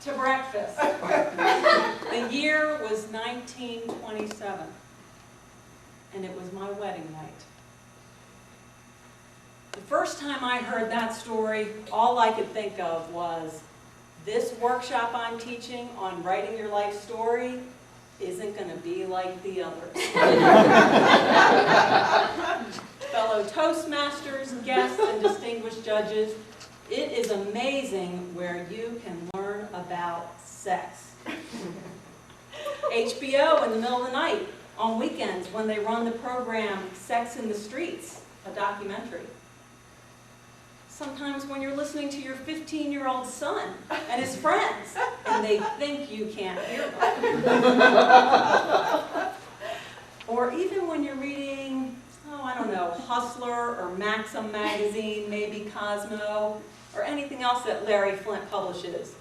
to breakfast. The year was 1927, and it was my wedding night. The first time I heard that story, all I could think of was, this workshop I'm teaching on writing your life story isn't going to be like the others. Fellow Toastmasters, guests, and distinguished judges, it is amazing where you can learn about sex. HBO in the middle of the night, on weekends when they run the program Sex in the Streets, a documentary. Sometimes when you're listening to your 15-year-old son and his friends, and they think you can't hear them. Or even when you're reading, I don't know, Hustler or Maxim magazine, maybe Cosmo, or anything else that Larry Flint publishes.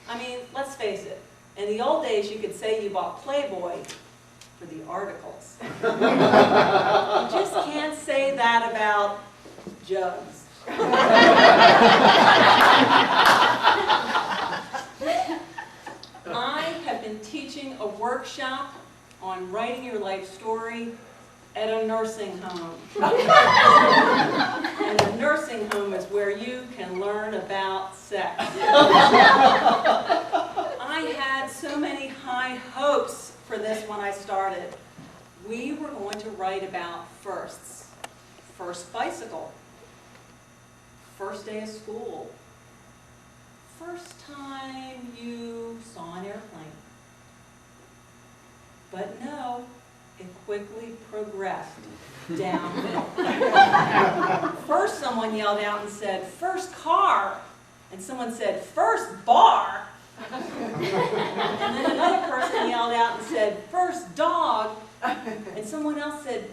I mean, let's face it, in the old days you could say you bought Playboy for the articles. You just can't say that about jugs. I have been teaching a workshop on writing your life story at a nursing home. And a nursing home is where you can learn about sex. I had so many high hopes for this when I started. We were going to write about firsts. First bicycle. First day of school. First time you saw an airplane. But no, it quickly progressed downhill. First someone yelled out and said, "First car," and someone said, "First bar." And then another person yelled out and said, "First dog," and someone else said,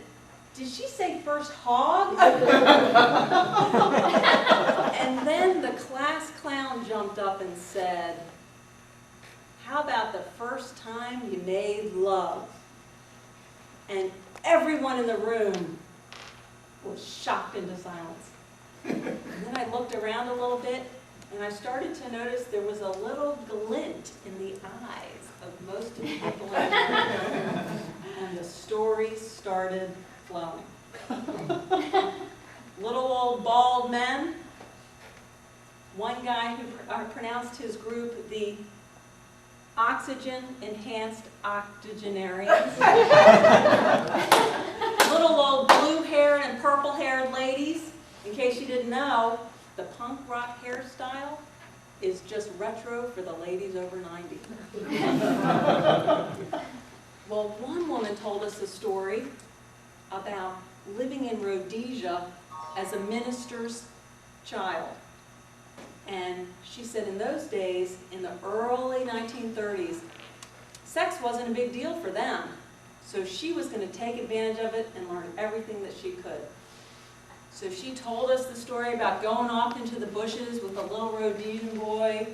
"Did she say first hog?" And then the class clown jumped up and said, "How about the first time you made love?" And everyone in the room was shocked into silence. And then I looked around a little bit, and I started to notice there was a little glint in the eyes of most of the people in the room. And the stories started flowing. Little old bald men. One guy who pronounced his group the oxygen-enhanced octogenarians. Little old blue-haired and purple-haired ladies. In case you didn't know, the punk rock hairstyle is just retro for the ladies over 90. Well, one woman told us a story about living in Rhodesia as a minister's child. And she said in those days, in the early 1930s, sex wasn't a big deal for them. So she was going to take advantage of it and learn everything that she could. So she told us the story about going off into the bushes with a little Rhodesian boy.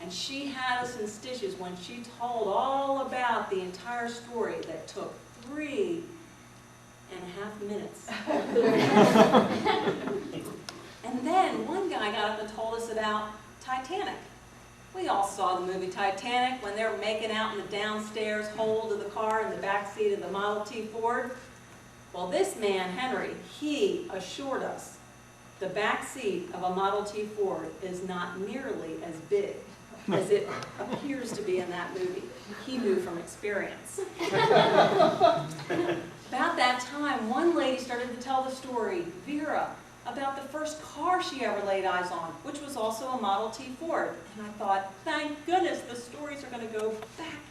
And she had us in stitches when she told all about the entire story that took 3.5 minutes. And then one guy got up and told us about Titanic. We all saw the movie Titanic when they were making out in the downstairs hold of the car in the back seat of the Model T Ford. Well, this man, Henry, he assured us the back seat of a Model T Ford is not nearly as big as it appears to be in that movie. He knew from experience. About that time, one lady started to tell the story, Vera, about the first car she ever laid eyes on, which was also a Model T Ford. And I thought, thank goodness the stories are going to go back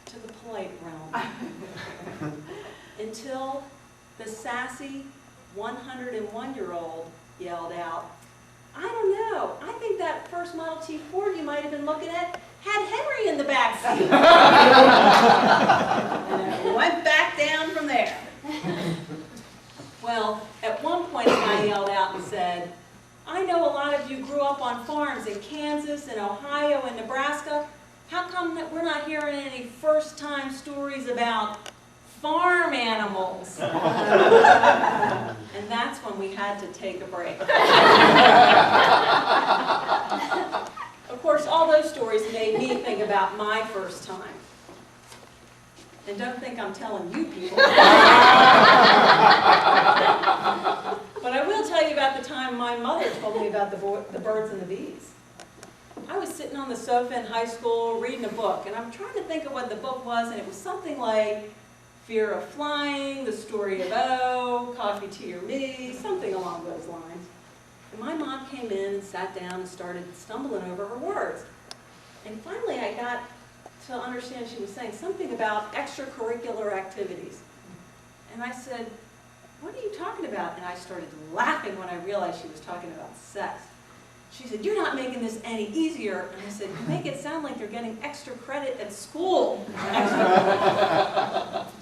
to the polite realm. Until the sassy 101-year-old yelled out, "I don't know, I think that first Model T Ford you might have been looking at had Henry in the back seat." And it went back down from there. Well, at one point a guy yelled out and said, "I know a lot of you grew up on farms in Kansas and Ohio and Nebraska. How come that we're not hearing any first-time stories about farm animals?" And that's when we had to take a break. Of course, all those stories made me think about my first time. And don't think I'm telling you people. But I will tell you about the time my mother told me about the birds and the bees. I was sitting on the sofa in high school reading a book, and I'm trying to think of what the book was, and it was something like Fear of Flying, The Story of O, Coffee, Tea, or Me, something along those lines. And my mom came in and sat down and started stumbling over her words. And finally I got to understand she was saying something about extracurricular activities. And I said, "What are you talking about?" And I started laughing when I realized she was talking about sex. She said, "You're not making this any easier." And I said, "You make it sound like you're getting extra credit at school."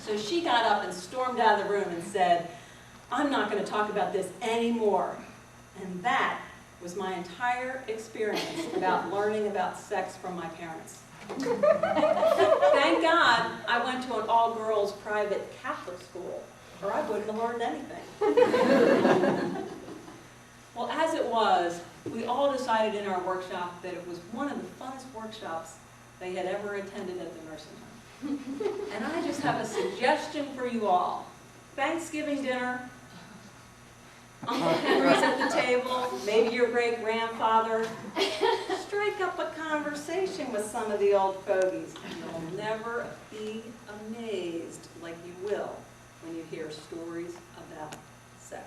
So she got up and stormed out of the room and said, "I'm not going to talk about this anymore." And that was my entire experience about learning about sex from my parents. Thank God I went to an all-girls private Catholic school, or I wouldn't have learned anything. Well, as it was, we all decided in our workshop that it was one of the funnest workshops they had ever attended at the nursing home. And I just have a suggestion for you all. Thanksgiving dinner, Uncle Henry's at the table, maybe your great-grandfather. Strike up a conversation with some of the old fogies, and you'll never be amazed like you will when you hear stories about sex.